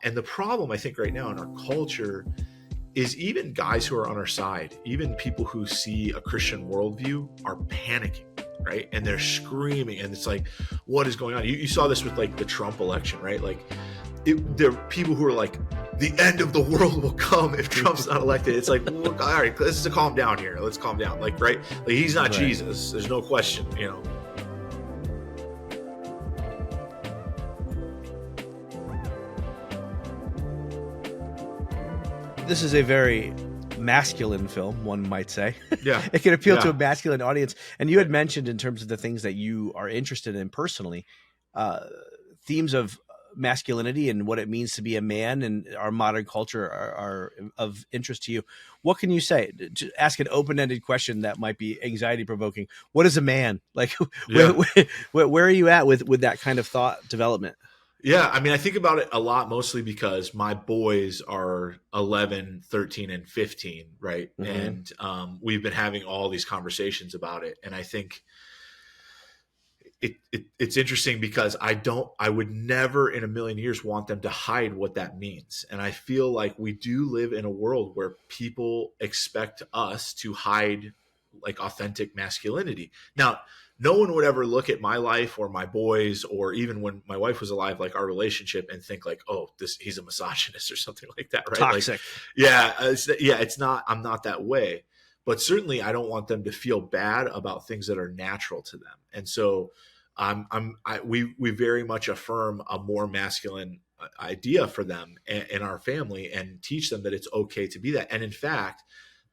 And the problem I think right now in our culture is even guys who are on our side, even people who see a Christian worldview are panicking, right? And they're screaming, and it's like, what is going on? You saw this with like the Trump election, right? Like there are people who are like, the end of the world will come if Trump's not elected. It's like, well, all right, let's just calm down here. Let's calm down. Like, right? Like, he's not Right. Jesus. There's no question, you know. This is a very masculine film, one might say. Yeah. It can appeal to Yeah. a masculine audience. And you had mentioned, in terms of the things that you are interested in personally, themes of masculinity and what it means to be a man in our modern culture are of interest to you. What can you say? To ask an open-ended question that might be anxiety-provoking. What is a man? Like, Yeah. where are you at with that kind of thought development? Yeah, I mean, I think about it a lot, mostly because my boys are 11, 13, and 15, right? Mhm. And we've been having all these conversations about it. And I think it's interesting because I would never in a million years want them to hide what that means. And I feel like we do live in a world where people expect us to hide like authentic masculinity. Now, no one would ever look at my life or my boys, or even when my wife was alive, like our relationship, and think like, oh, he's a misogynist or something like that, right? Toxic. Like, it's not, I'm not that way. But certainly I don't want them to feel bad about things that are natural to them. And so we very much affirm a more masculine idea for them and our family, and teach them that it's okay to be that. And in fact,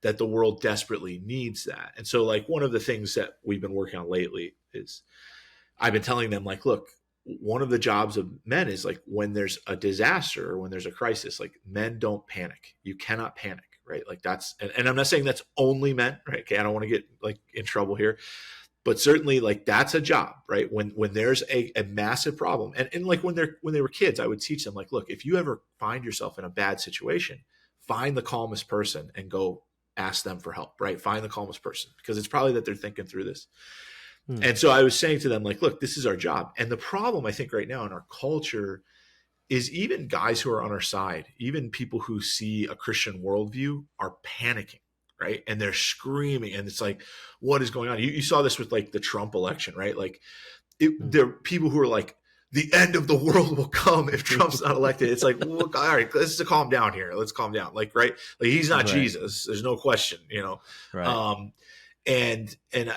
that the world desperately needs that. And so, like, one of the things that we've been working on lately is I've been telling them, like, look, one of the jobs of men is, like, when there's a disaster or when there's a crisis, like, men don't panic. You cannot panic, right? Like, that's, and I'm not saying that's only men, right? Okay, I don't want to get like in trouble here, but certainly, like, that's a job, right? When there's a massive problem, and like when they were kids, I would teach them, like, look, if you ever find yourself in a bad situation, find the calmest person and go ask them for help, right? Find the calmest person, because it's probably that they're thinking through this. And so I was saying to them, like, look, this is our job. And the problem I think right now in our culture is even guys who are on our side, even people who see a Christian worldview are panicking, right? And they're screaming, and it's like, what is going on? You saw this with like the Trump election, right? Like, there are people who are like, the end of the world will come if Trump's not elected. It's like, well, all right, let's just calm down here. Let's calm down. Like, right? Like, he's not Right. Jesus. There's no question, you know? Right. And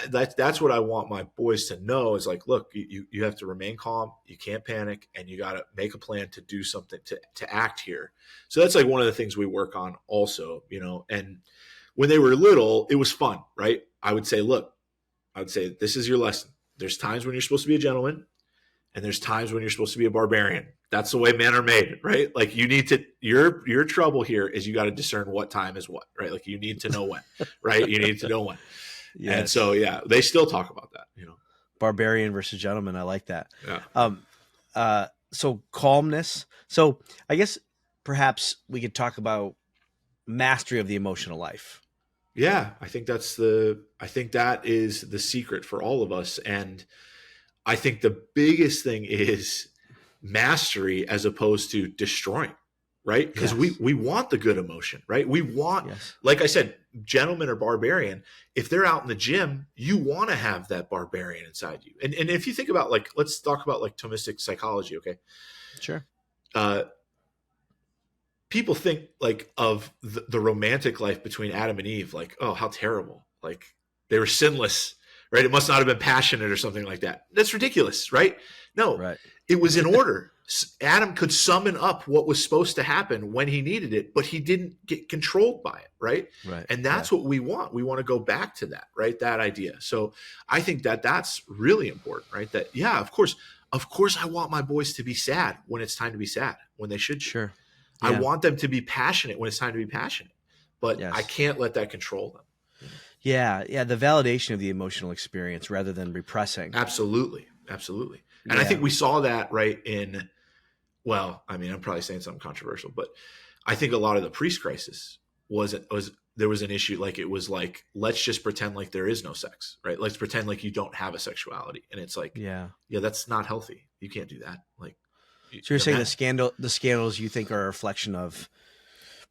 that's what I want my boys to know is, like, look, you have to remain calm. You can't panic, and you got to make a plan to do something, to act here. So that's like one of the things we work on also, you know. And when they were little, it was fun, right? I would say, this is your lesson. There's times when you're supposed to be a gentleman, and there's times when you're supposed to be a barbarian. That's the way men are made, right? Like, you need to, your trouble here is you got to discern what time is what, right? Like, you need to know when, right? You need to know when. Yes. And so, yeah, they still talk about that, you know. Barbarian versus gentleman. I like that. Yeah. So calmness. So I guess perhaps we could talk about mastery of the emotional life. Yeah, I think that is the secret for all of us. And I think the biggest thing is mastery as opposed to destroying, right? Because we want the good emotion, right? We want, like I said, gentleman or barbarian, if they're out in the gym, you want to have that barbarian inside you. And if you think about, like, let's talk about like Thomistic psychology, okay? Sure. People think like of the romantic life between Adam and Eve, like, oh, how terrible. Like, they were sinless, right? It must not have been passionate or something like that. That's ridiculous, right? No, right. It was in order. Adam could summon up what was supposed to happen when he needed it, but he didn't get controlled by it, right? Right. And that's what we want. We want to go back to that, right? That idea. So I think that's really important, right? That, yeah, of course, I want my boys to be sad when it's time to be sad, when they should. Sure. Yeah. I want them to be passionate when it's time to be passionate, but I can't let that control them. Yeah. Yeah. The validation of the emotional experience rather than repressing. Absolutely. And I think we saw that right in, well, I mean, I'm probably saying something controversial, but I think a lot of the priest crisis there was an issue. Like, it was like, let's just pretend like there is no sex, right? Let's pretend like you don't have a sexuality. And it's like, yeah, that's not healthy. You can't do that. Like, So you're saying men. the scandals you think are a reflection of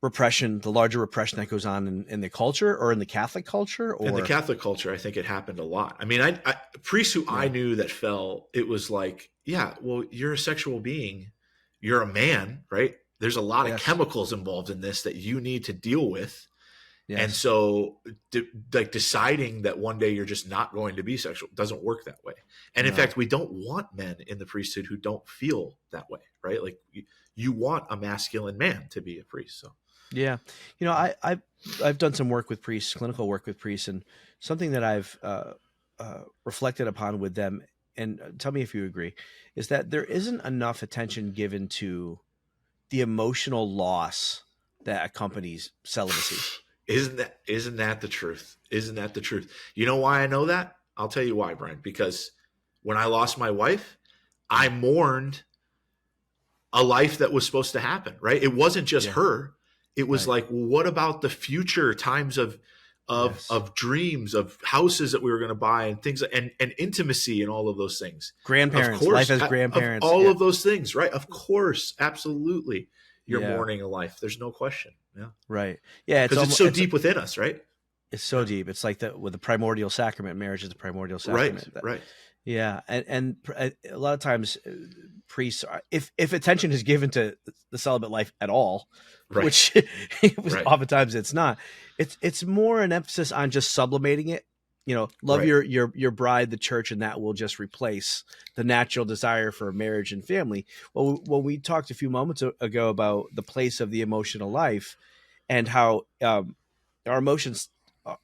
repression, the larger repression that goes on in the culture or in the Catholic culture, In the or Catholic culture, I think it happened a lot. I mean, priests who I yeah, knew that fell, it was like, yeah, well, you're a sexual being, you're a man, right? There's a lot of yes, chemicals involved in this that you need to deal with. And yes, so, like deciding that one day you're just not going to be sexual doesn't work that way. And in no, fact, we don't want men in the priesthood who don't feel that way, right? Like you want a masculine man to be a priest. So, yeah. I've done some work with priests, clinical work with priests, and something that I've reflected upon with them, and tell me if you agree, is that there isn't enough attention given to the emotional loss that accompanies celibacy. isn't that the truth? Isn't that the truth? You know why I know that? I'll tell you why, Brian. Because when I lost my wife, I mourned a life that was supposed to happen, right? It wasn't just Yeah, her. It was right. like, well, what about the future times of Yes. dreams, of houses that we were going to buy and things, and intimacy and all of those things? Of Grandparents, life course, as of grandparents. all Yeah. of those things, right? Of course, absolutely. You're Yeah. mourning a life. There's no question. Yeah. Right. Yeah. It's Because it's almost, so deep within us, right? it's so Yeah. deep. It's like with the primordial sacrament, marriage is the primordial Right. sacrament. Right. Yeah. A lot of times priests are, if attention is given to the celibate life at all, Right. which Right. oftentimes it's not, it's more an emphasis on just sublimating it. Love Right. your bride, the church, and that will just replace the natural desire for marriage and family. Well, when we talked a few moments ago about the place of the emotional life and how our emotions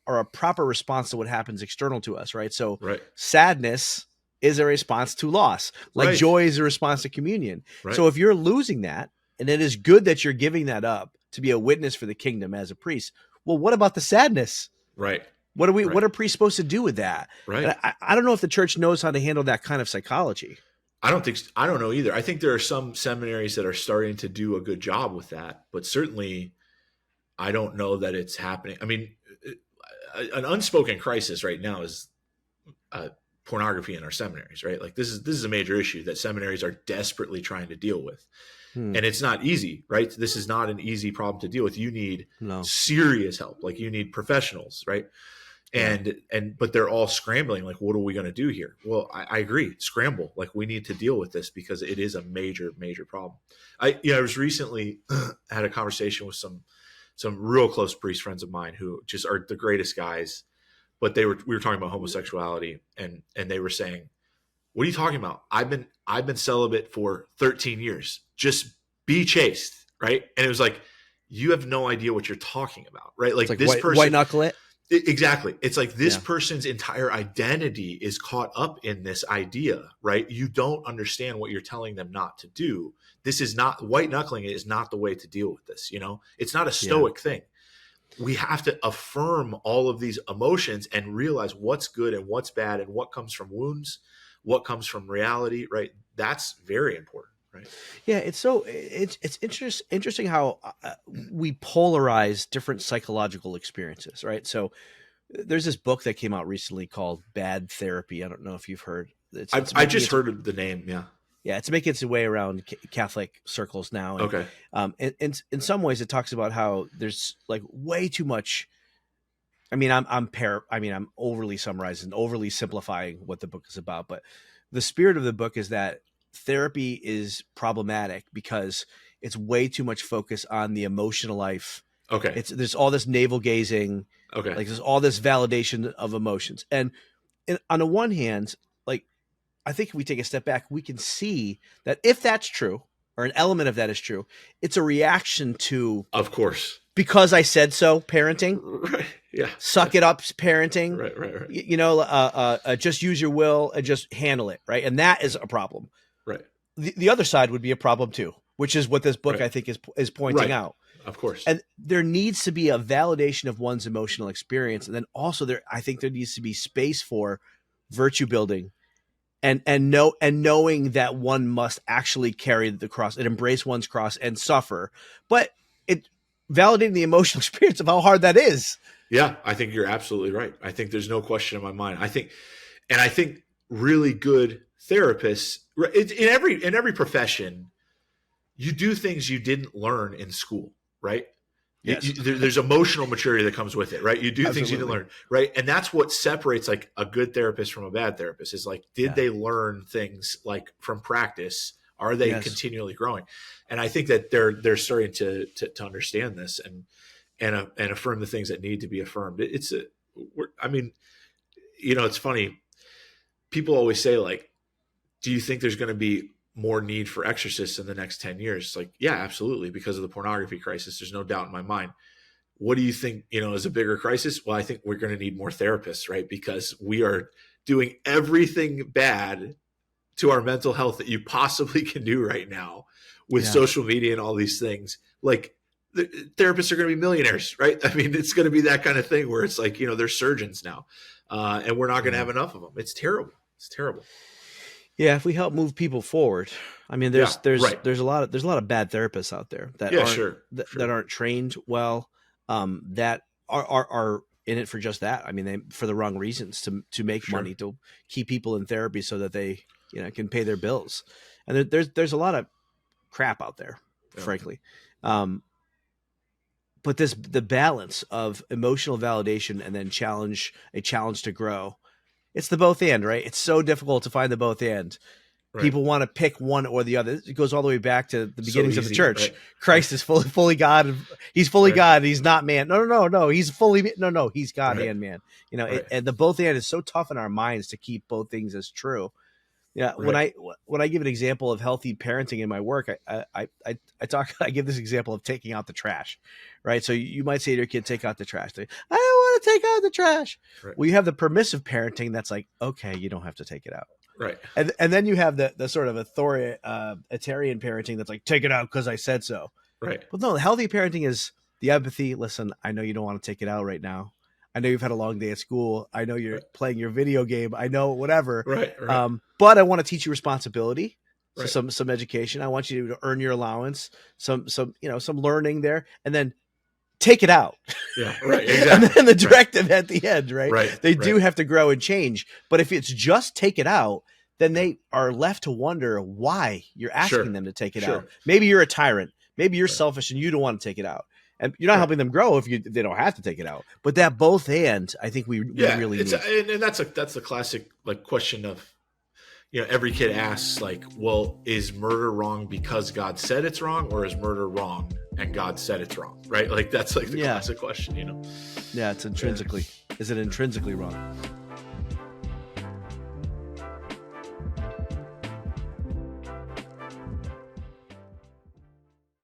are a proper response to what happens external to us, right? So Right. sadness is a response to loss, like Right. joy is a response to communion. Right. So if you're losing that, and it is good that you're giving that up to be a witness for the kingdom as a priest, well, what about the sadness? Right. What Right. are priests supposed to do with that? Right. And I don't know if the church knows how to handle that kind of psychology. I don't know either. I think there are some seminaries that are starting to do a good job with that, but certainly I don't know that it's happening. I mean, an unspoken crisis right now is pornography in our seminaries, right? Like this is a major issue that seminaries are desperately trying to deal with. Hmm. And it's not easy, right? This is not an easy problem to deal with. You need No. serious help. Like you need professionals, right? But they're all scrambling. Like, what are we going to do here? Well, I agree. Scramble. Like we need to deal with this because it is a major, major problem. I was recently had a conversation with some real close priest friends of mine who just are the greatest guys. But we were talking about homosexuality, and they were saying, "What are you talking about? I've been celibate for 13 years. Just be chaste, right?" And it was like, you have no idea what you're talking about, right? Like It's like this person, white knuckle it. Exactly. It's like this Yeah. person's entire identity is caught up in this idea, right? You don't understand what you're telling them not to do. This is not white knuckling. It is not the way to deal with this. It's not a stoic thing. We have to affirm all of these emotions and realize what's good and what's bad and what comes from wounds, what comes from reality, right? That's very important, right? Yeah, it's interesting how we polarize different psychological experiences, right? So there's this book that came out recently called Bad Therapy. I don't know if you've heard. I just heard of the name. Yeah. Yeah, it's making its way around Catholic circles now. And, Okay. in some ways, it talks about how there's like way too much. I mean, I'm overly summarizing, overly simplifying what the book is about, but the spirit of the book is that therapy is problematic because it's way too much focus on the emotional life. Okay. There's all this navel gazing, Okay. like there's all this validation of emotions, and on the one hand, like I think if we take a step back, we can see that if that's true, or an element of that is true, it's a reaction to, Of course. because I said so, parenting. Right. Yeah. Suck it up, parenting. Right. Just use your will and just handle it, right? And that is a problem. Right. The other side would be a problem too, which is what this book, Right. I think, is pointing out. Of course. And there needs to be a validation of one's emotional experience, and then also I think there needs to be space for virtue building, and knowing that one must actually carry the cross and embrace one's cross and suffer, but it validating the emotional experience of how hard that is. Yeah, I think you're absolutely right. I think there's no question in my mind. I think really good therapists in every profession, you do things you didn't learn in school, right? Yes. There's emotional maturity that comes with it, right? You do things you didn't Absolutely. learn, right? And that's what separates like a good therapist from a bad therapist is like, did Yeah. they learn things like from practice? Are they Yes. continually growing? And I think that they're starting to understand this and affirm the things that need to be affirmed. It's funny. People always say like, do you think there's going to be more need for exorcists in the next 10 years? It's like, yeah, absolutely. Because of the pornography crisis, there's no doubt in my mind. What do you think, is a bigger crisis? Well, I think we're going to need more therapists, right? Because we are doing everything bad to our mental health that you possibly can do right now with social media and all these things. Like the therapists are going to be millionaires, right? I mean, it's going to be that kind of thing where it's like, they're surgeons now, and we're not going to have enough of them. It's terrible. It's terrible. Yeah, if we help move people forward, I mean, there's a lot of bad therapists out there that aren't trained well, that are in it for just that. I mean, for the wrong reasons, to make money, to keep people in therapy so that they can pay their bills. And there's a lot of crap out there, frankly. But the balance of emotional validation and then a challenge to grow. It's the both and, right? It's so difficult to find the both and. Right. People want to pick one or the other. It goes all the way back to the beginnings of the church. Right. Christ is fully God. He's fully God. He's not man. No. He's he's God and man. And the both and is so tough in our minds to keep both things as true. Yeah. Right. When I give an example of healthy parenting in my work, I give this example of taking out the trash, right? So you might say to your kid, take out the trash. I don't want to take out the trash. Right. Well, you have the permissive parenting that's like, okay, you don't have to take it out. Right. And then you have the sort of authoritarian parenting that's like, take it out because I said so. Right. Well, no, healthy parenting is the empathy. Listen, I know you don't want to take it out right now. I know you've had a long day at school. I know you're playing your video game. I know whatever. Right. But I want to teach you responsibility. So some education. I want you to earn your allowance, some learning there, and then take it out. Yeah, right. Exactly. And then the directive at the end, right? Right. They do have to grow and change. But if it's just take it out, then they are left to wonder why you're asking them to take it out. Maybe you're a tyrant. Maybe you're selfish and you don't want to take it out. And you're not helping them grow if they don't have to take it out. But that both and, I think we really need. And that's the classic like question of, every kid asks like, well, is murder wrong because God said it's wrong, or is murder wrong and God said it's wrong? Right? Like that's like the classic question, Yeah, it's intrinsically. Is it intrinsically wrong?